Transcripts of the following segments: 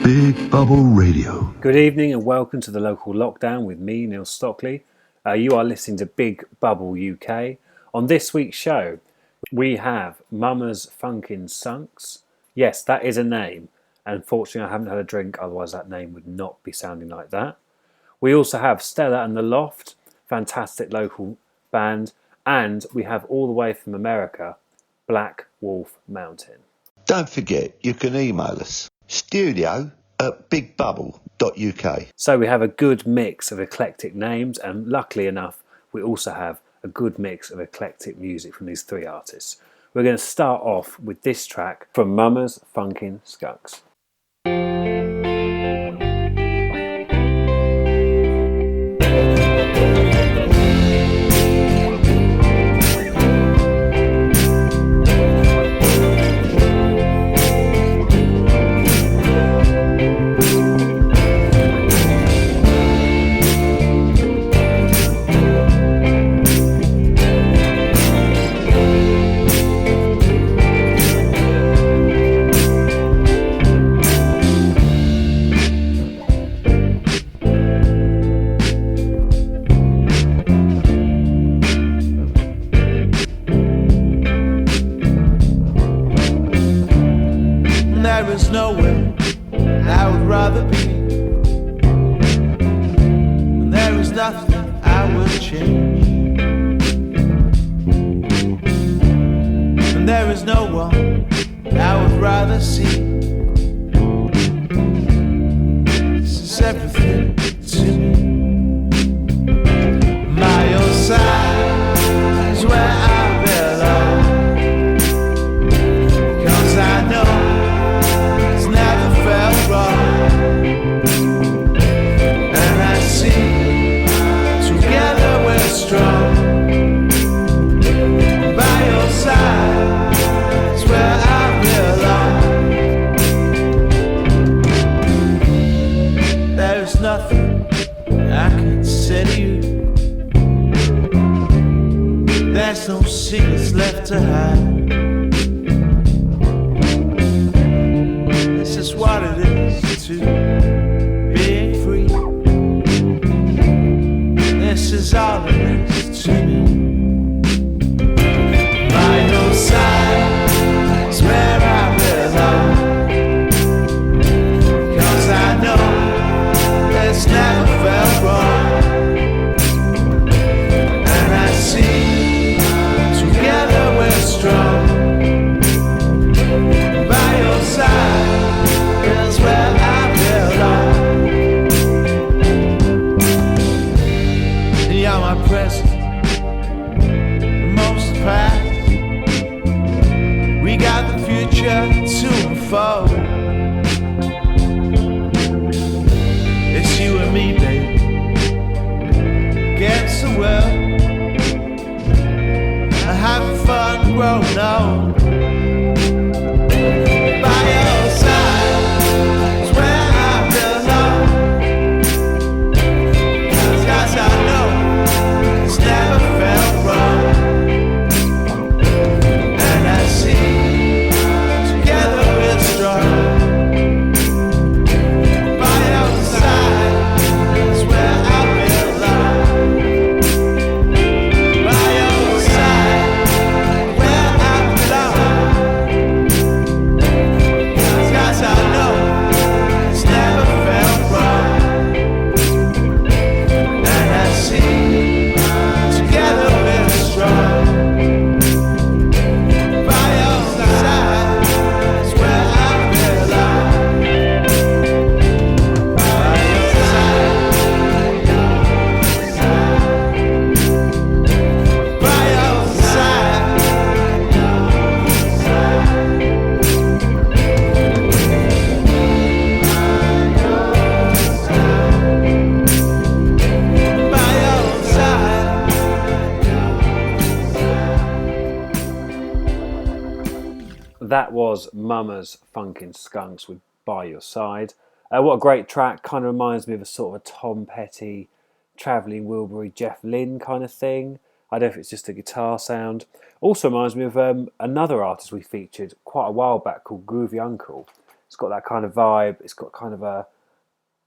Big Bubble Radio. Good evening and welcome to the local lockdown with me, Neil Stockley. You are listening to Big Bubble UK. On this week's show, we have Funkin Skunks. Yes, that is a name. Unfortunately, I haven't had a drink, otherwise that name would not be sounding like that. We also have Stella and the Loft, fantastic local band. And we have all the way from America, Black Wolf Mountain. Don't forget, you can email us, studio@bigbubble.uk. So we have a good mix of eclectic names, and luckily enough, we also have a good mix of eclectic music from these three artists. We're going to start off with this track from Funkin Skunks. There is nowhere I would rather be, and there is nothing I would change, and there is no one I would rather see. This is everything to me. My own side is where I belong, 'cause I know strong. By your side is where I belong. There is nothing I can say to you. There's no secrets left to hide. This is what it is to be free. This is all it is to me. By your side is where I belong, 'cause I know it's never felt wrong. And I see together we're strong. By your side is where I belong. You're my present, most past. We got the future to unfold. It's you and me, baby, against the world, having fun growing old. By your side is where I belong, 'cause I know it's never felt wrong. And I see together we're strong. By your side is where I belong. By your side where I belong. 'Cause I know it's never felt wrong. And I see together we're strong. By your side is where I belong. By your side, by your side. By your side. That was Funkin Skunks with By Your Side. What a great track. Kind of reminds me of a sort of a Tom Petty, Travelling Wilbury, Jeff Lynne kind of thing. I don't know if it's just a guitar sound. Also reminds me of another artist we featured quite a while back called Groovy Uncle. It's got that kind of vibe. It's got kind of a,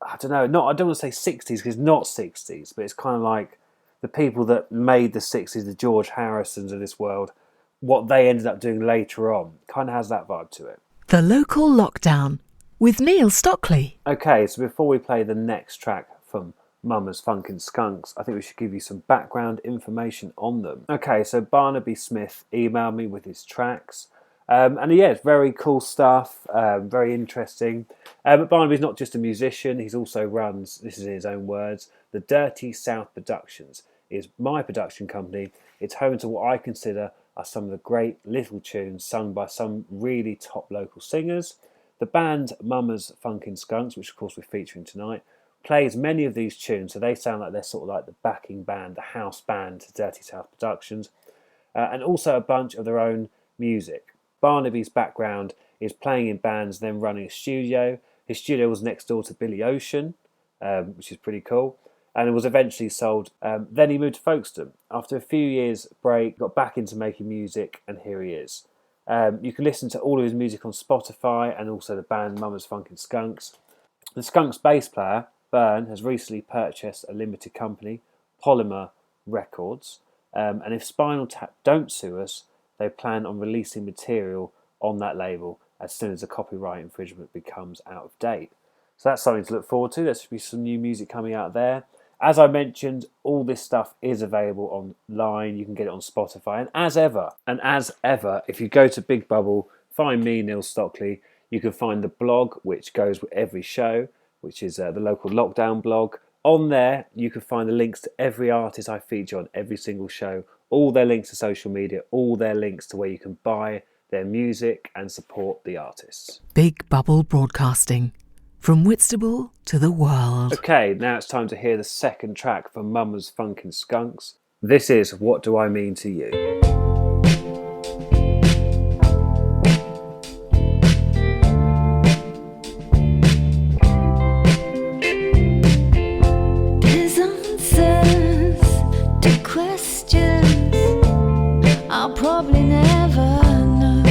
I don't know, I don't want to say 60s because it's not 60s, but it's kind of like the people that made the 60s, the George Harrisons of this world, what they ended up doing later on. Kind of has that vibe to it. The Local Lockdown with Neil Stockley. Okay, so before we play the next track from Mama's Funkin Skunks, I think we should give you some background information on them. Okay, so Barnaby Smith emailed me with his tracks. And yeah, it's very cool stuff, very interesting. But Barnaby's not just a musician, he also runs, this is in his own words, the Dirty South Productions. Is my production company. It's home to what I consider are some of the great little tunes sung by some really top local singers. The band Mama's Funkin Skunks, which of course we're featuring tonight, plays many of these tunes, so they sound like they're sort of like the backing band, the house band to Dirty South Productions, and also a bunch of their own music. Barnaby's background is playing in bands, then running a studio. His studio was next door to Billy Ocean, which is pretty cool, and it was eventually sold. Then he moved to Folkestone. After a few years break, got back into making music, and here he is. You can listen to all of his music on Spotify and also the band Mama's Funkin Skunks. The Skunks bass player, Byrne, has recently purchased a limited company, Polymer Records, and if Spinal Tap don't sue us, they plan on releasing material on that label as soon as the copyright infringement becomes out of date. So that's something to look forward to. There should be some new music coming out there. As I mentioned, all this stuff is available online. You can get it on Spotify. And as ever, if you go to Big Bubble, find me, Neil Stockley, you can find the blog, which goes with every show, which is the Local Lockdown blog. On there, you can find the links to every artist I feature on every single show, all their links to social media, all their links to where you can buy their music and support the artists. Big Bubble Broadcasting. From Whitstable to the world. Okay, now it's time to hear the second track from Mama's Funkin Skunks. This is What Do I Mean to You? There's answers to questions I'll probably never know.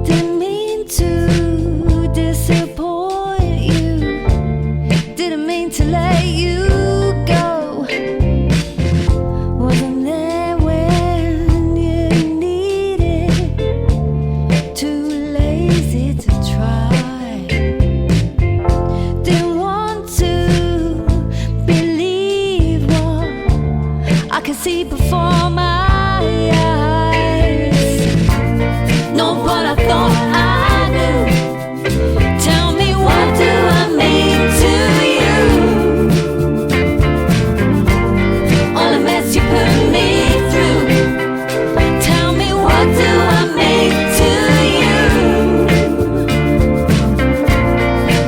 Didn't mean to disappoint you, didn't mean to let you go. Wasn't there when you needed, too lazy to try. Didn't want to believe what I could see before my eyes. Know what I thought I knew. Tell me, what do I mean to you? All the mess you put me through. Tell me, what do I mean to you?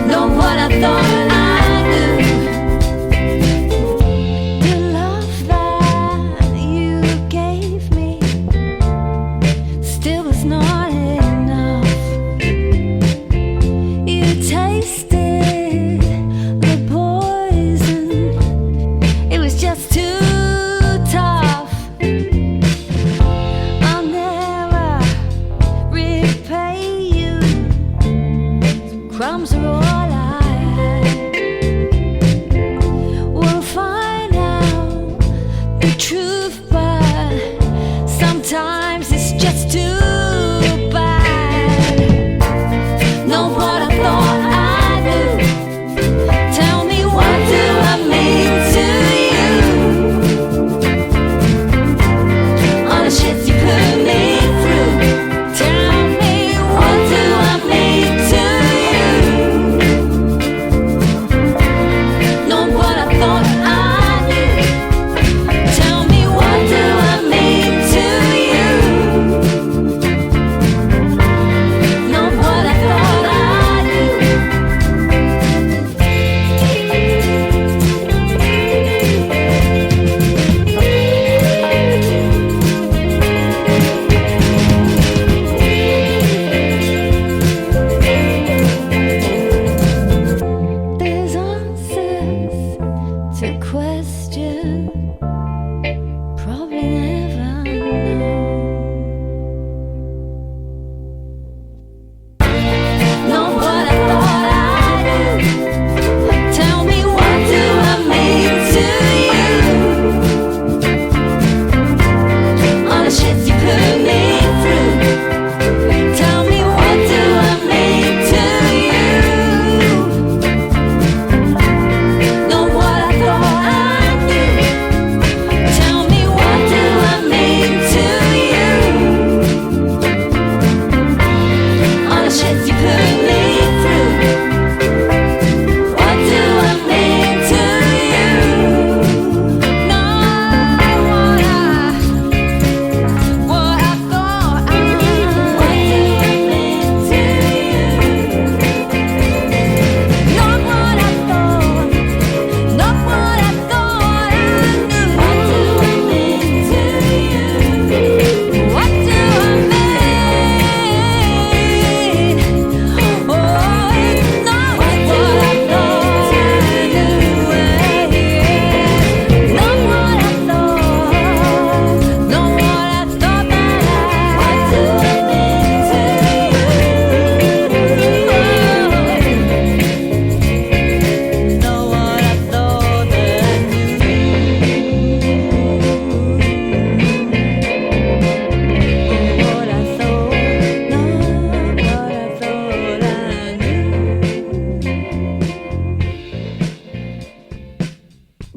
Know what I thought I knew. The love that you gave me still was not enough. You tasted the poison, it was just too tough. I'll never repay you, crumbs are all I had. We'll find out the truth, but sometimes it's just too bad. Know what I thought I knew. Tell me, what do I mean to you? All the shit you put me through. Tell me, what do I mean to you?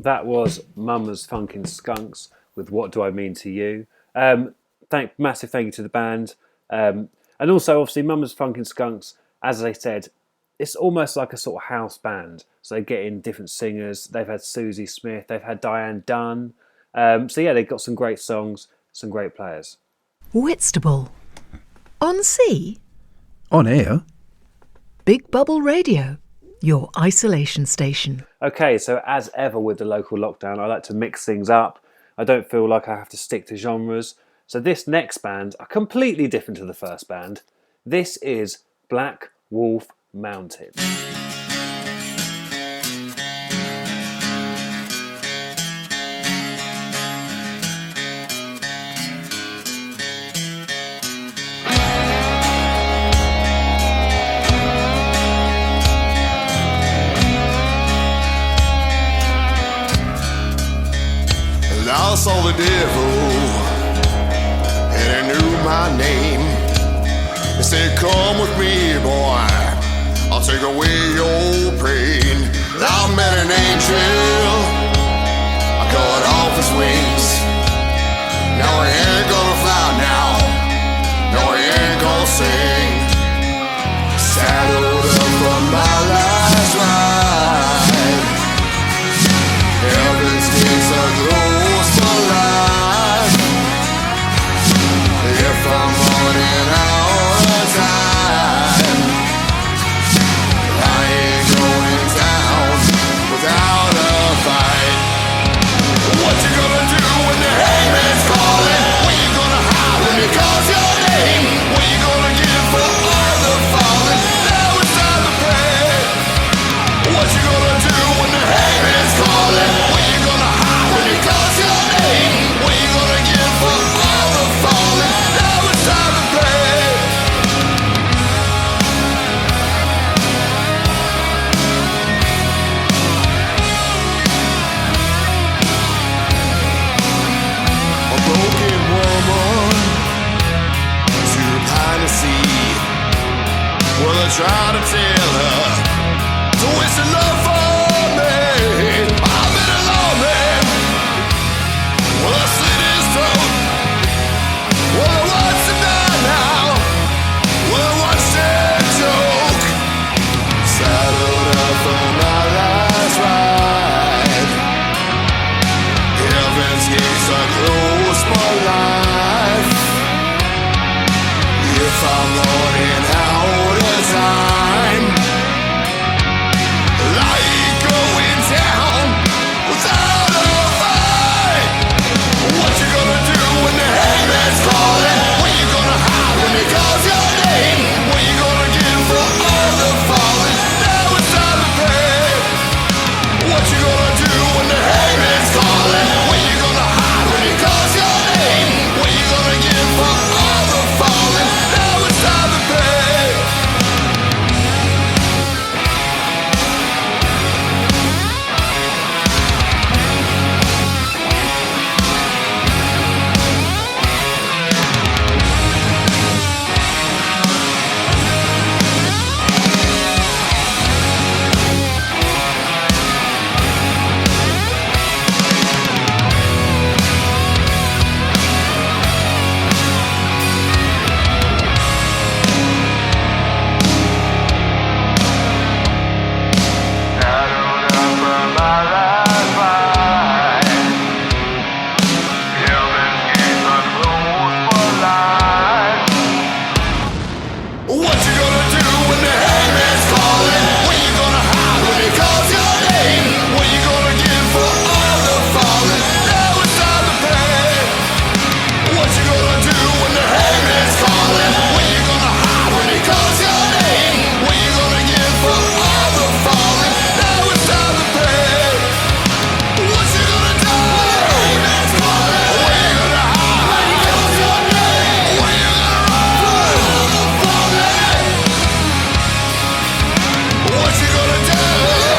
That was Mama's Funkin Skunks with What Do I Mean to You. Massive thank you to the band. And also, obviously, Mama's Funkin Skunks, as I said, it's almost like a sort of house band. So they get in different singers. They've had Susie Smith. They've had Diane Dunn. So yeah, they've got some great songs, some great players. Whitstable. On sea. On air. Big Bubble Radio. Your isolation station. Okay, so as ever with the local lockdown, I like to mix things up. I don't feel like I have to stick to genres. So this next band are completely different to the first band. This is Black Wolf Mountain. I saw the devil, and he knew my name. He said, come with me, boy, I'll take away your pain. I met an angel, I cut off his wings. Now he ain't gonna fly now, no he ain't gonna sing. Saddled up for my last ride. Heaven's gates are closed for life. If I'm running out of time, I ain't going down without a fight. What you gonna do when the hangman's calling? When you gonna hide when he calls your name? What you gonna give for all the fallen? Now it's time to pray. What you gonna do when the hangman's calling? When you gonna hide when he calls your name? What you gonna give for all the fallen? Now it's time to pray. A broken woman, too blind to see. Well, I try to tell her to wish the love for me. I've been alone, man. Well, I slit his throat. Well, I watched him die now. Well, I watched him choke. Saddled up for my last ride. Heaven's gates are closed for life. If I'm running out of time, I ain't going down without a fight. What you gonna do when the hangman's calling? When you gonna hide when he calls your name? What you gonna give for all the fallen? Now it's time to pray. What you gonna do when the hangman's calling? When you gonna hide when he calls your name? What you gonna give for all the fallen? Now it's time to pray. What you gonna do when the hangman's calling? When you gonna hide when he calls your name? What you gonna give for all the fallen? Now it's time to pay. What you gonna do when the hangman's calling? When you gonna hide when he calls your name? What you gonna give for all the fallen? Now it's time to pay. What you gonna do when the hangman's calling? When you gonna hide when he calls your name? When you gonna run for all the fallen? What you gonna do?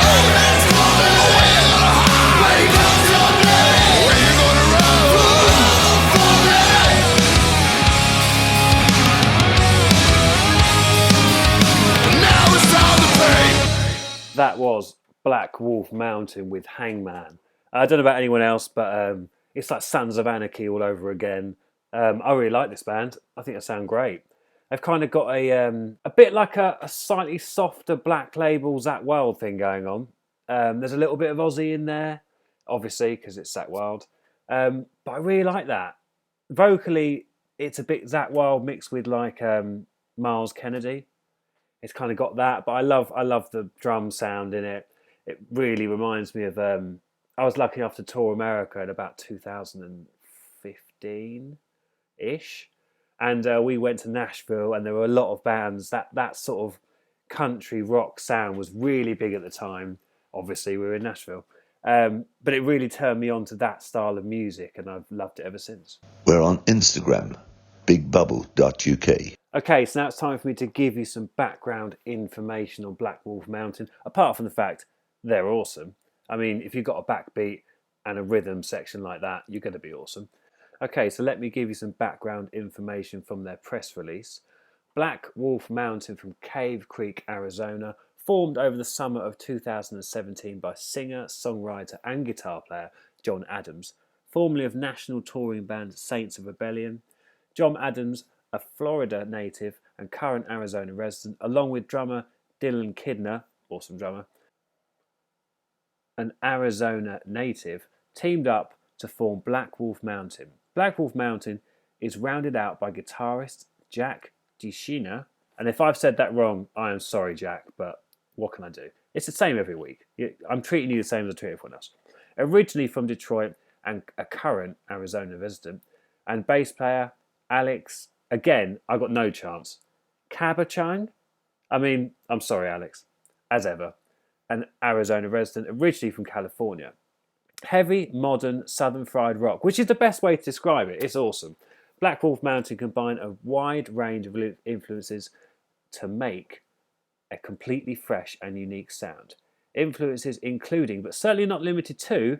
Hangman's calling. When you gonna hide when he calls your name? When you gonna run for all the fallen? Now it's time to pay. That was Black Wolf Mountain with Hangman. I don't know about anyone else, but it's like Sons of Anarchy all over again. I really like this band. I think they sound great. They've kind of got a bit like a slightly softer Black Label Zach Wild thing going on. There's a little bit of Aussie in there, obviously, because it's Zach Wild. But I really like that. Vocally, it's a bit Zach Wild mixed with like Miles Kennedy. It's kind of got that, but I love the drum sound in it. It really reminds me of. I was lucky enough to tour America in about 2015-ish, and we went to Nashville, and there were a lot of bands that sort of country rock sound was really big at the time. Obviously, we were in Nashville, but it really turned me on to that style of music, and I've loved it ever since. We're on Instagram, bigbubble.uk. Okay, so now it's time for me to give you some background information on Black Wolf Mountain, apart from the fact they're awesome. I mean, if you've got a backbeat and a rhythm section like that, you're going to be awesome. Okay, so let me give you some background information from their press release. Black Wolf Mountain from Cave Creek, Arizona, formed over the summer of 2017 by singer, songwriter and guitar player John Adams, formerly of national touring band Saints of Rebellion. John Adams, a Florida native and current Arizona resident, along with drummer Dylan Kidner, awesome drummer, an Arizona native, teamed up to form Black Wolf Mountain. Black Wolf Mountain is rounded out by guitarist Jack DeShina, and if I've said that wrong, I am sorry, Jack, but what can I do? It's the same every week. I'm treating you the same as I treat everyone else. Originally from Detroit and a current Arizona resident, and bass player Alex, again, I got no chance. Cabachang? I mean, I'm sorry, Alex, as ever, an Arizona resident, originally from California. Heavy, modern, southern fried rock, which is the best way to describe it. It's awesome. Black Wolf Mountain combine a wide range of influences to make a completely fresh and unique sound. Influences including, but certainly not limited to,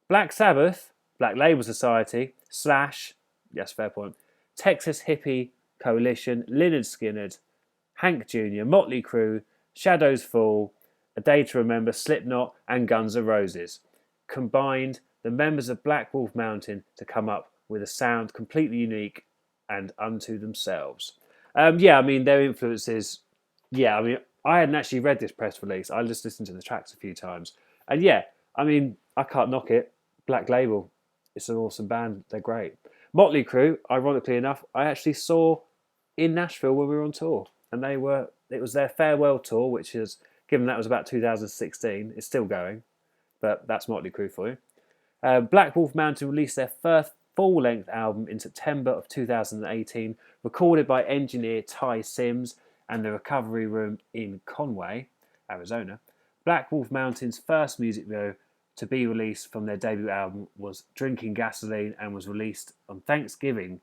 Black Sabbath, Black Label Society, Slash, yes, fair point, Texas Hippie Coalition, Lynyrd Skynyrd, Hank Jr., Motley Crue, Shadows Fall, A Day to Remember, Slipknot, and Guns N' Roses. Combined, the members of Black Wolf Mountain to come up with a sound completely unique and unto themselves. Yeah, I mean, their influences, yeah, I mean, I hadn't actually read this press release. I just listened to the tracks a few times. And yeah, I mean, I can't knock it. Black Label, it's an awesome band. They're great. Motley Crue, ironically enough, I actually saw in Nashville when we were on tour. And it was their farewell tour, which is, given that was about 2016, it's still going. But that's Motley Crue for you. Black Wolf Mountain released their first full-length album in September of 2018, recorded by engineer Ty Sims and the Recovery Room in Conway, Arizona. Black Wolf Mountain's first music video to be released from their debut album was Drinking Gasoline and was released on Thanksgiving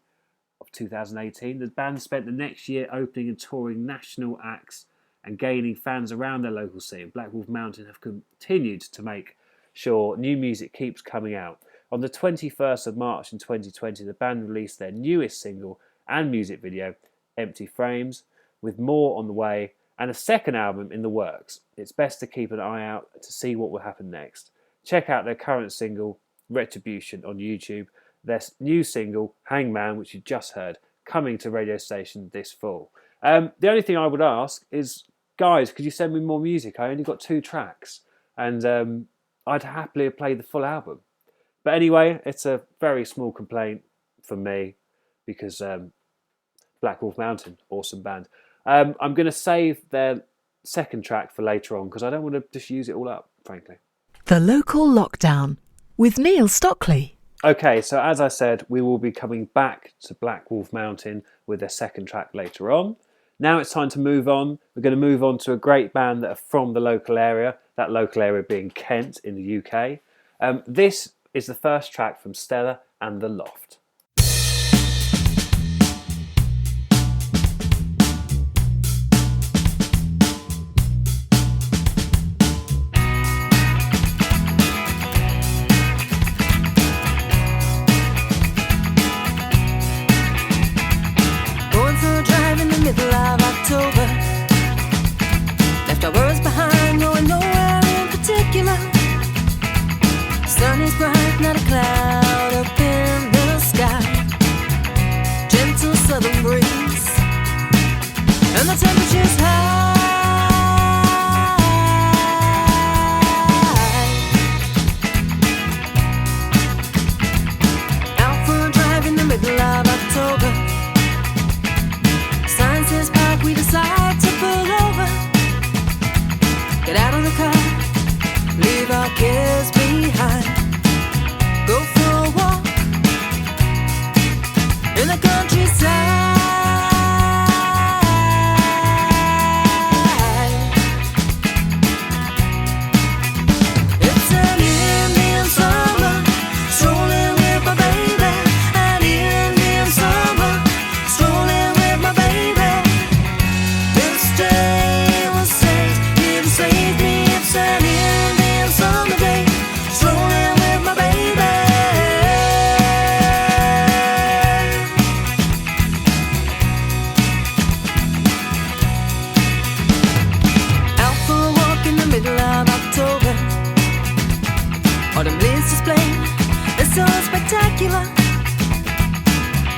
of 2018. The band spent the next year opening and touring national acts and gaining fans around their local scene. Black Wolf Mountain have continued to make sure new music keeps coming out. On the 21st of March in 2020, the band released their newest single and music video, Empty Frames, with more on the way and a second album in the works. It's best to keep an eye out to see what will happen next. Check out their current single, Retribution, on YouTube. Their new single, Hangman, which you just heard, coming to radio station this fall. The only thing I would ask is, guys, could you send me more music? I only got 2 tracks, and I'd happily have played the full album. But anyway, it's a very small complaint from me because Black Wolf Mountain, awesome band. I'm going to save their second track for later on because I don't want to just use it all up, frankly. The Local Lockdown with Neil Stockley. Okay, so as I said, we will be coming back to Black Wolf Mountain with their second track later on. Now it's time to move on. We're going to move on to a great band that are from the local area, that local area being Kent in the UK. This is the first track from Stella and the Loft. Going for a drive in the middle of October. Left our worries behind, going nowhere in particular. Sun the temperature's high. Out for a drive in the middle of October. Sign says park, we decide to pull over. Get out of the car, leave our cares behind. Go for a walk in the countryside. It's an Indian summer, strolling with my baby. An Indian summer, strolling with my baby. This day was saved, it saved me. It's an Indian summer day, strolling with my baby. Out for a walk in the middle of October. Autumn leaves display, it's so spectacular.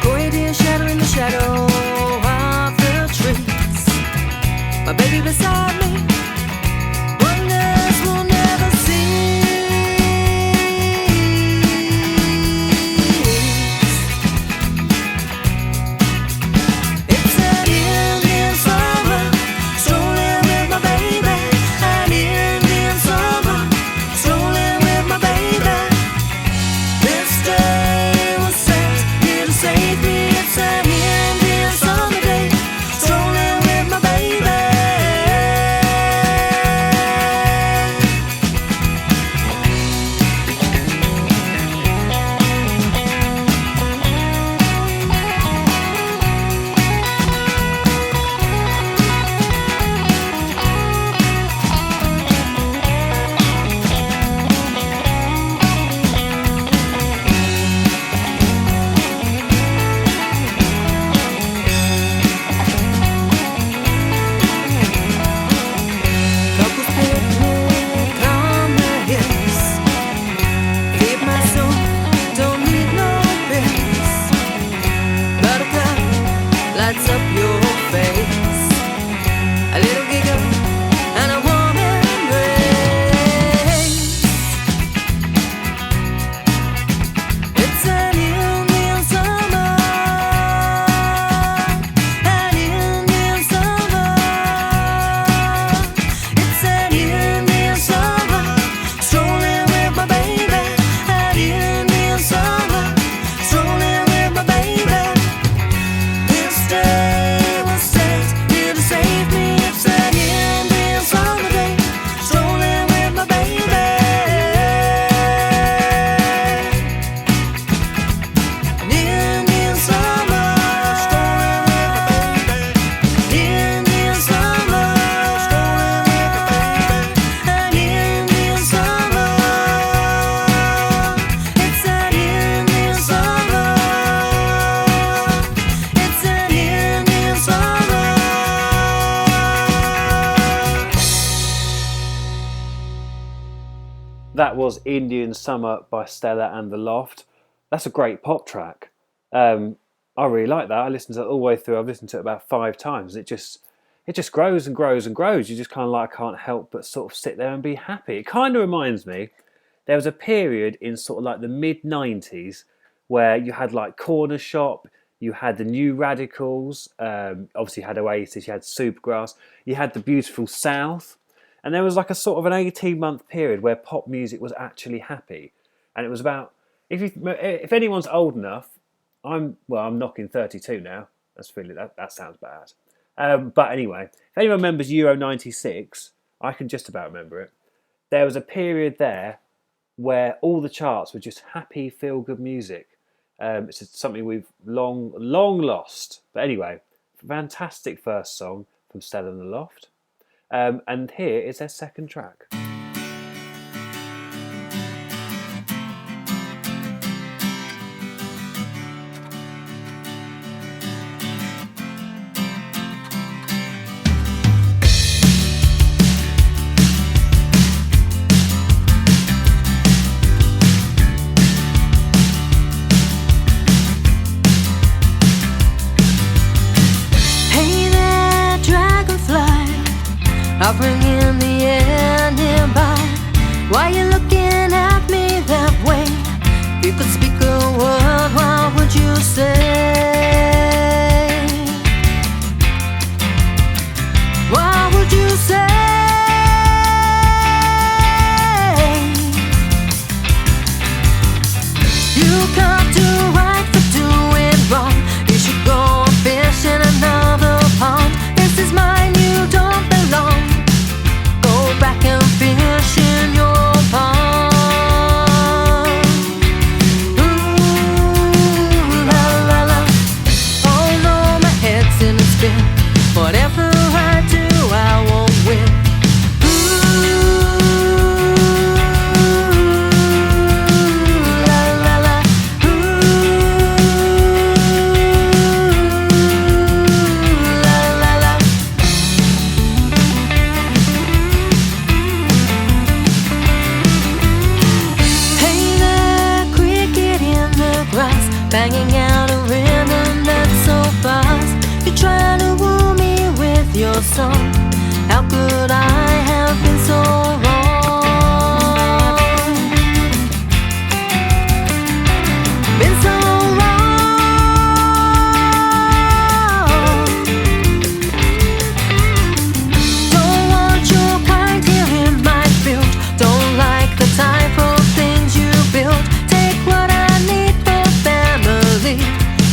Coy deer shattering the shadow of the trees. My baby beside me, wonders we'll never cease. It's an Indian summer, strolling with my baby. An Indian summer, strolling with my baby. This day was sent here to save me. It's an Indian summer day, strolling with my baby. Couples picnic on the hills. Feed my soul, don't need no bills. Buttercup lights up your face. A little giggle and a warm embrace. It's an Indian summer, an Indian summer. It's an Indian summer, strolling with my baby. An Indian summer, strolling with my baby. This day was saved, here to save me. It's an Indian summer day, strolling with my baby. An Indian summer, strolling with my baby. Indian summer, strolling with my baby. An Indian summer, it's an Indian summer. It's an Indian summer. That was Indian Summer by Stella and the Loft. That's a great pop track. I really like that. I listened to it all the way through. I've listened to it about 5 times. It just grows and grows and grows. You just kind of like can't help but sort of sit there and be happy. It kind of reminds me, there was a period in sort of like the mid-90s where you had like Corner Shop, you had the New Radicals, obviously you had Oasis, you had Supergrass, you had the Beautiful South, and there was like a sort of an 18-month period where pop music was actually happy. And it was about, if anyone's old enough, I'm knocking 32 now. That sounds bad. But anyway, if anyone remembers Euro 96, I can just about remember it. There was a period there where all the charts were just happy, feel-good music. It's just something we've long lost. But anyway, fantastic first song from Stella and the Loft. And here is their second track. Hey there, driver. I'll bring in the air nearby. Why you looking at me that way? If you could speak a word, what would you say? What would you say? You can't do right for doing wrong. You should go fish in another pond. This is mine, you don't belong. Go back and fish in your pond. Ooh, la la la. Oh no, my head's in a spin. Whatever I do, I won't win. Banging out a rhythm that's so fast. You're trying to woo me with your song. How could I have been so wrong? Been so wrong. Don't want your kind here in my field. Don't like the type of things you build. Take what I need for family.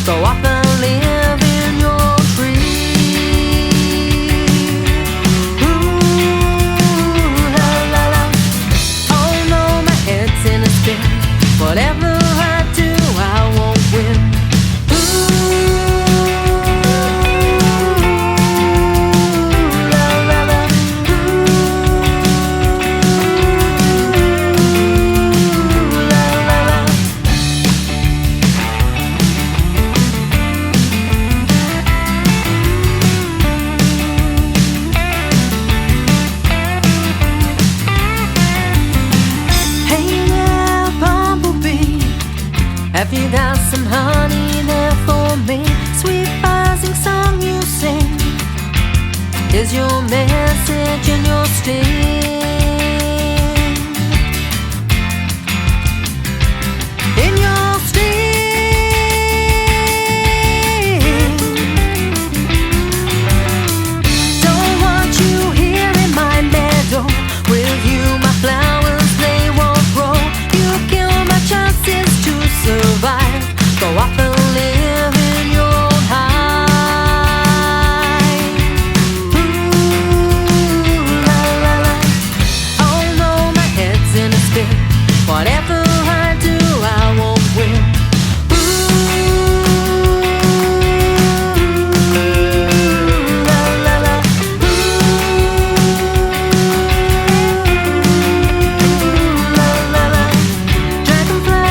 Go off and live in your free. Ooh, la la la. Oh no, my head's in a spin. Whatever I do, I won't win. Ooh, la la la. Ooh, la la la. Hey there, bumblebee, have you got some honey there for me? Sweet buzzing song you sing is your message and your sting. In your sting. Don't want you here in my meadow. With you my flowers they won't grow. You kill my chances to survive. Go off and live in your own hide. Ooh, la la la. Oh no, my head's in a spin. Whatever I do, I won't win. Ooh, la la la. Ooh, la la la. Dragonfly,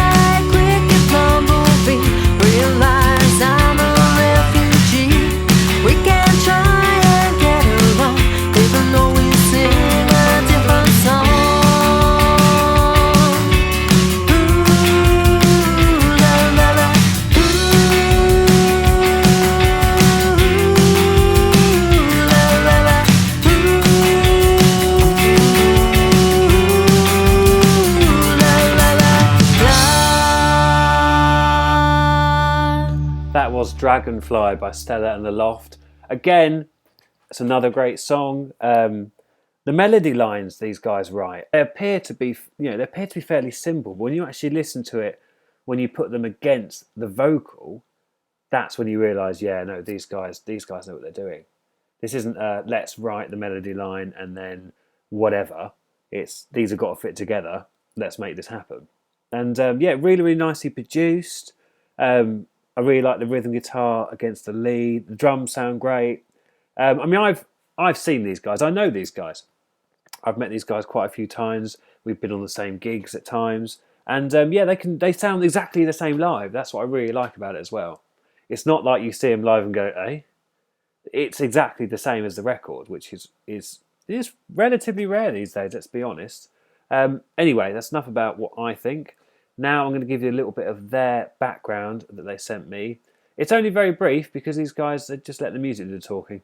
cricket, bumblebee, realize I'm a refugee. We can try and get along, even though we sing a different song. Ooh, la la la. Ooh, la la la. Ooh, la la la. La. That was Dragonfly by Stella and the Loft. Again, it's another great song. The melody lines these guys write, they appear to be, they appear to be fairly simple. But when you actually listen to it, when you put them against the vocal, that's when you realise, yeah, no, these guys know what they're doing. This isn't let's write the melody line and then whatever. It's these have got to fit together. Let's make this happen. And yeah, really, really nicely produced. I really like the rhythm guitar against the lead. The drums sound great. I mean, I've seen these guys. I know these guys. I've met these guys quite a few times. We've been on the same gigs at times. And yeah, they sound exactly the same live. That's what I really like about it as well. It's not like you see them live and go, eh? It's exactly the same as the record, which is relatively rare these days, let's be honest. Anyway, that's enough about what I think. Now I'm going to give you a little bit of their background that they sent me. It's only very brief because these guys, they just let the music do the talking.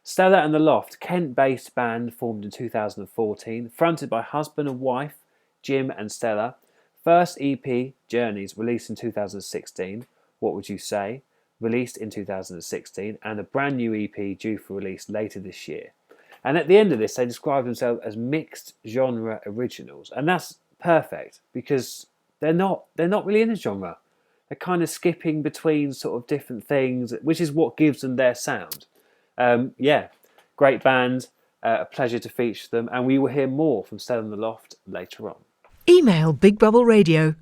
Stella and the Loft, Kent-based band formed in 2014, fronted by husband and wife Jim and Stella. First EP, Journeys, released in 2016, What Would You Say, released in 2016, and a brand new EP due for release later this year. And at the end of this, they describe themselves as mixed genre originals, and that's perfect because they're not really in a genre. They're kind of skipping between sort of different things, which is what gives them their sound. Great band, a pleasure to feature them, and we will hear more from Stella and the Loft later on. Email Big Bubble Radio,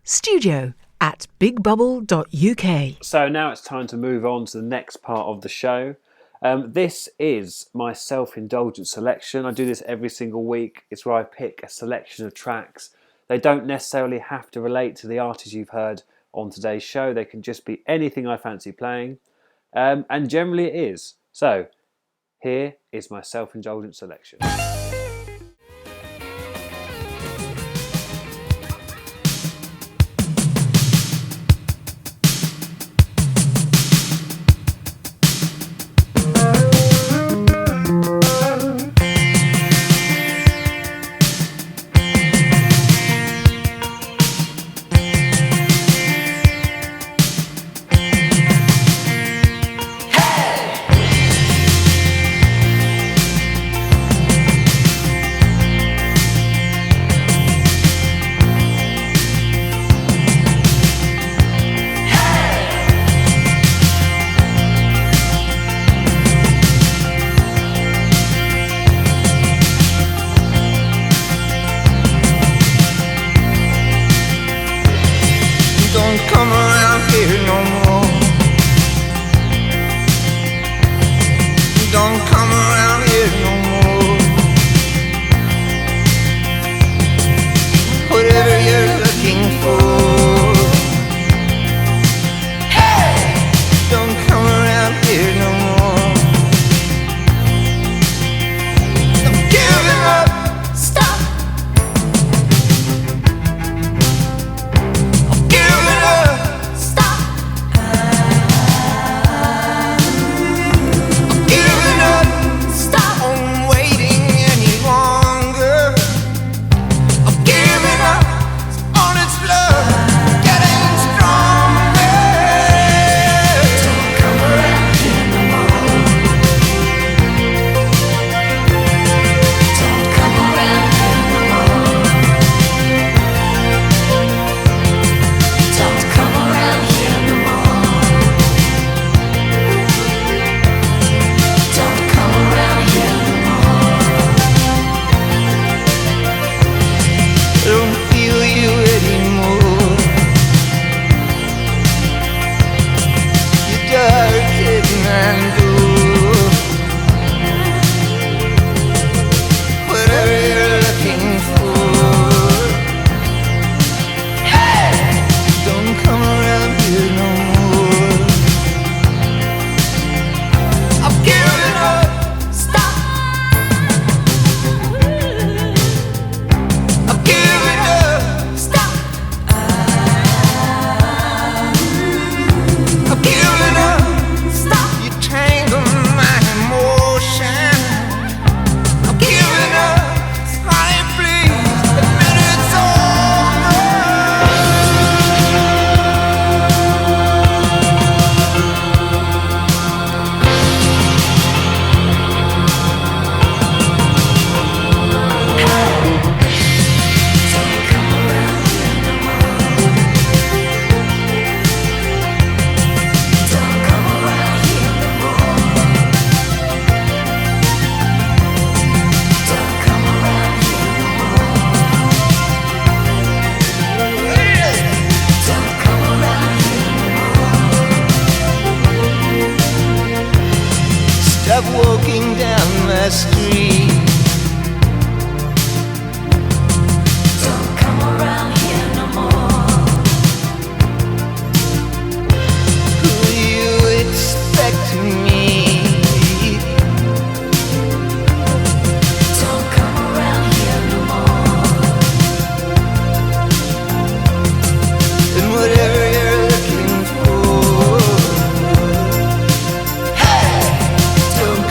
studio@bigbubble.uk. So now it's time to move on to the next part of the show. This is my self-indulgent selection. I do this every single week. It's where I pick a selection of tracks. They don't necessarily have to relate to the artists you've heard on today's show. They can just be anything I fancy playing. And generally it is. So here is my self-indulgent selection.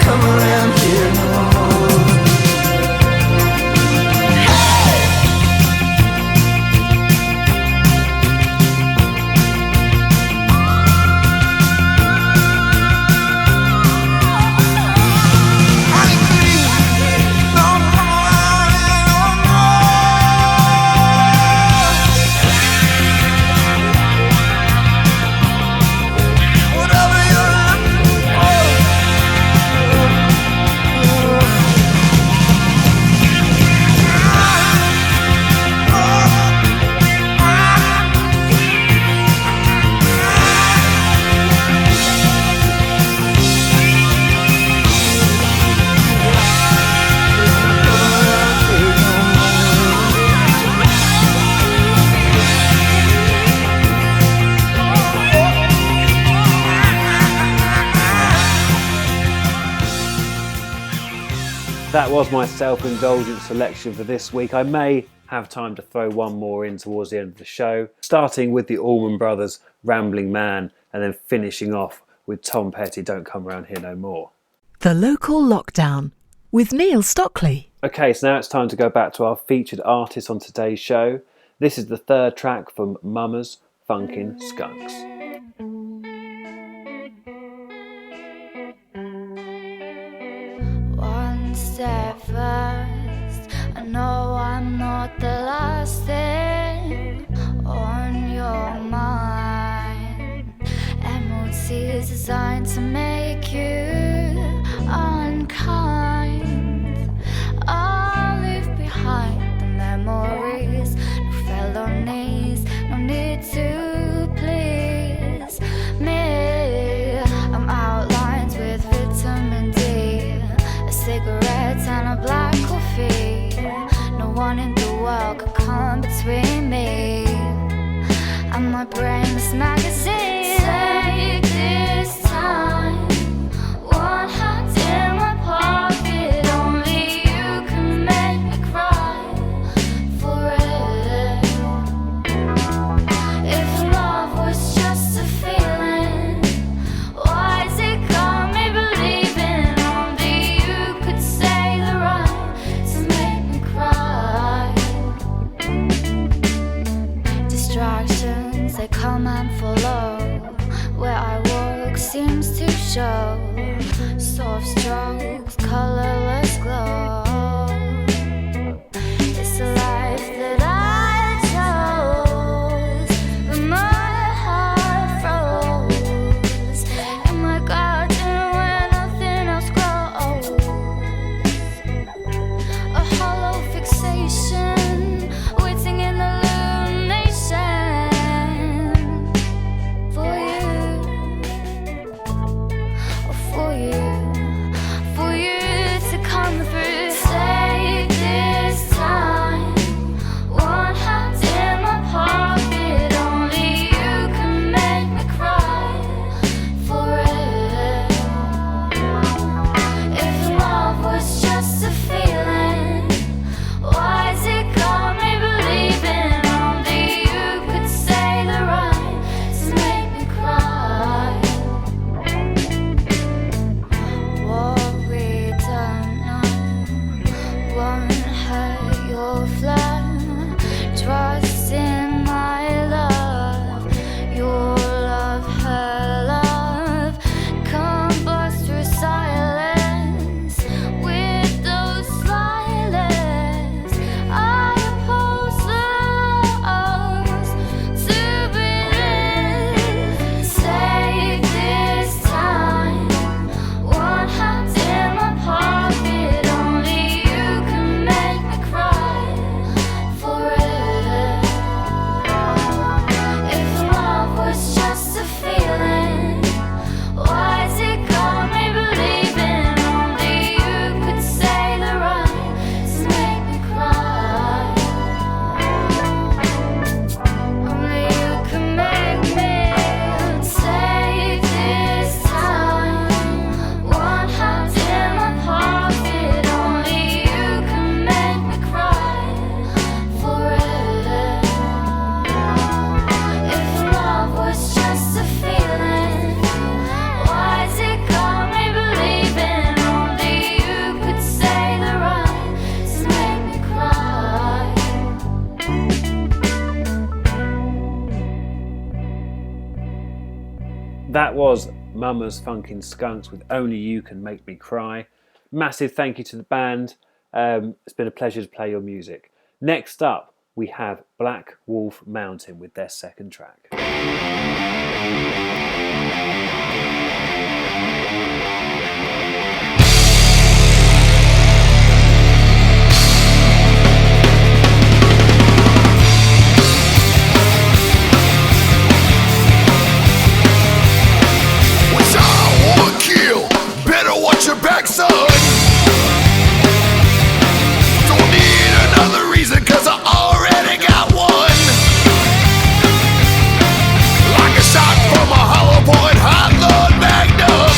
Come That was my self-indulgent selection for this week. I may have time to throw one more in towards the end of the show, starting with the Allman Brothers' Rambling Man and then finishing off with Tom Petty, Don't Come Round Here No More. The Local Lockdown with Neil Stockley. Okay, so now it's time to go back to our featured artist on today's show. This is the third track from Mammasfunkinskunks. Skunks. One step first, I know I'm not the last thing on your mind. MOT is designed to make you unkind. I'll leave behind the memories, no felonies, no need to please me. I'm outlined with vitamin D, a cigarette and a black coffee. No one in the world could come between me and my brainless magazine. Take this time, one hand in my pocket. Only you can make me cry forever. If love was just a feeling, why does it got me believing only you could say the right to make me cry? Distractions, they come and follow. Where I walk seems to show soft strokes, colorless glow. It's a life that I chose, but my heart froze in my garden where nothing else grows. A hollow fixation, waiting in illumination for you, for you to come through. Take this time, one hand in my pocket. Only you can make me cry forever. If love was just a feeling, why does it got me believing only you could say the right to make me cry? What we don't know won't hurt your flow. Trust in my love, your love, her love. Combust through silence with those silence. I oppose those to believe. Take this time, one hand in my pocket. Only you can make me cry forever. If love was just a feeling, why does it got me believing only you could say the right to make me cry? Only you can make me. Take this time, one hand in my pocket. Only you can make me cry forever. If love was just a feeling, why does it got me believing only you could say the right to make me cry? That was Mammasfunkinskunks with Only You Can Make Me Cry. Massive thank you to the band. It's been a pleasure to play your music. Next up, we have Black Wolf Mountain with their second track. Wish I would kill. Better watch your back, son. Don't need another reason, cause I already got one. Like a shot from a hollow point, hot load magnum.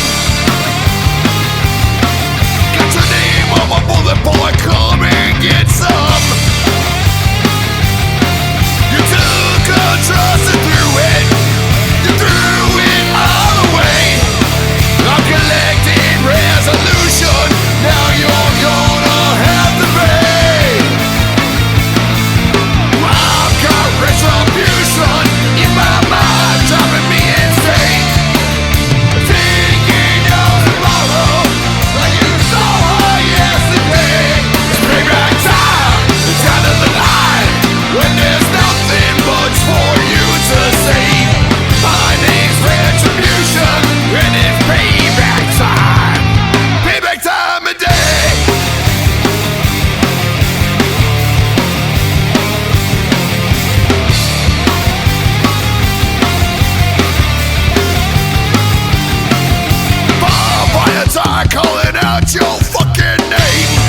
Got your name on my bullet. calling out your fucking name.